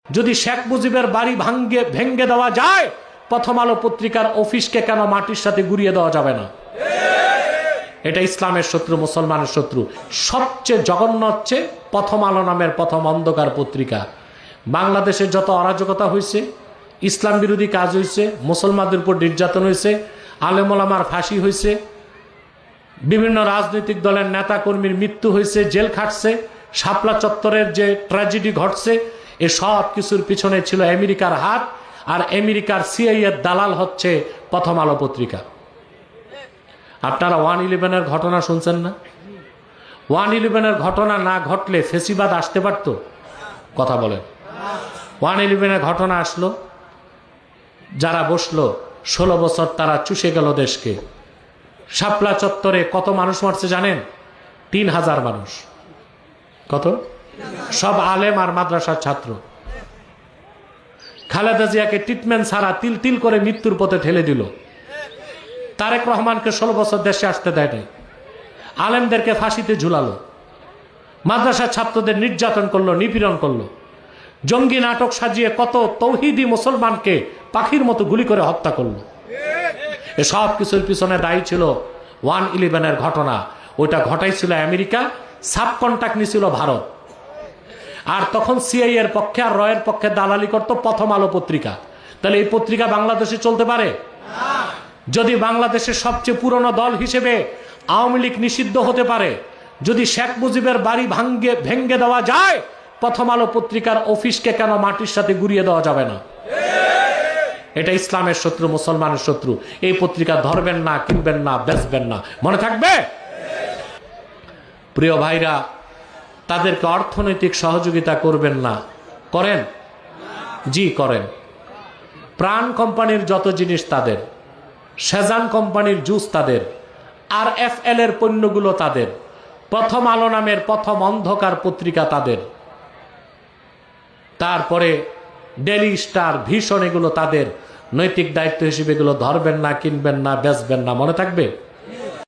যদি শেখ মুজিবের বাড়ি ভেঙ্গে দেওয়া যায়, প্রথম আলো পত্রিকার অফিসকে কেন মাটির সাথে গুড়িয়ে দেওয়া যাবে না? এটা ইসলামের শত্রু, মুসলমানের শত্রু। সবচেয়ে জঘন্য হচ্ছে প্রথম আলো নামের প্রথম অন্ধকার পত্রিকা। বাংলাদেশে যত অরাজকতা হয়েছে, ইসলাম বিরোধী কাজ হয়েছে, মুসলমানদের উপর নির্যাতন হয়েছে, আলেম ওলামার ফাঁসি হয়েছে, বিভিন্ন রাজনৈতিক দলের নেতা কর্মীর মৃত্যু হয়েছে, জেল খাটছে, শাপলা চত্বরের যে ট্র্যাজেডি ঘটছে, এ সব কিছুর পিছনে ছিল আমেরিকার হাত। আর আমেরিকার সিআইএর দালাল হচ্ছে প্রথম আলো পত্রিকা। আপনারা 1/11-এর ঘটনা শুনছেন না? 1/11-এর ঘটনা না ঘটলে ফেসিবাদ আসতে পারত? কথা বলেন। 1/11-এর ঘটনা আসলো, যারা বসলো 16 বছর তারা চুষে গেল দেশকে। শাপলা চত্বরে কত মানুষ মারছে জানেন? 3000 মানুষ। কত? সব আলেম আর মাদ্রাসার ছাত্র। খালেদা জিয়াকে ট্রিটমেন্ট ছাড়া তিল তিল করে মৃত্যুর পথে ঠেলে দিল। তারেক রহমানকে 16 বছর দেশে আসতে দেয় নাই। আলেমদেরকে ফাঁসিতে ঝুলালো, মাদ্রাসার ছাত্রদের নির্যাতন করলো, নিপীড়ন করলো, জঙ্গি নাটক সাজিয়ে কত তৌহিদি মুসলমানকে পাখির মতো গুলি করে হত্যা করলো। এসব কিছুর পিছনে দায়ী ছিল 1/11-এর ঘটনা। ওইটা ঘটাইছিল আমেরিকা, সাব কন্ট্রাক্ট নিছিল ভারত। আর তখন সিআইএ এর পক্ষে আর রয়ের পক্ষে দালালি করত প্রথম আলো পত্রিকা। তাহলে এই পত্রিকা বাংলাদেশে চলতে পারে? যদি বাংলাদেশের সবচেয়ে পুরনো দল হিসেবে আওয়ামী লীগ নিষিদ্ধ হতে পারে, যদি শেখ মুজিবের বাড়ি ভেঙ্গে দেওয়া যায়, প্রথম আলো পত্রিকার অফিসকে কেন মাটির সাথে গুড়িয়ে দেওয়া যাবে না? এটা ইসলামের শত্রু, মুসলমানের শত্রু। এই পত্রিকা ধরবেন না, কিনবেন না, বেচবেন না, মনে থাকবে? প্রিয় ভাইরা, তাদেরকে অর্থনৈতিক সহযোগিতা করবেন না। করেন? জি করেন। প্রাণ কোম্পানির যত জিনিস তাদের, সেজান কোম্পানির জুস তাদের, আর FL এর পণ্যগুলো তাদের, প্রথম আলো নামের প্রথম অন্ধকার পত্রিকা তাদের, তারপরে ডেলি স্টার, ভীষণ, এগুলো তাদের। নৈতিক দায়িত্ব হিসেবে এগুলো ধরবেন না, কিনবেন না, বেচবেন না, মনে থাকবে?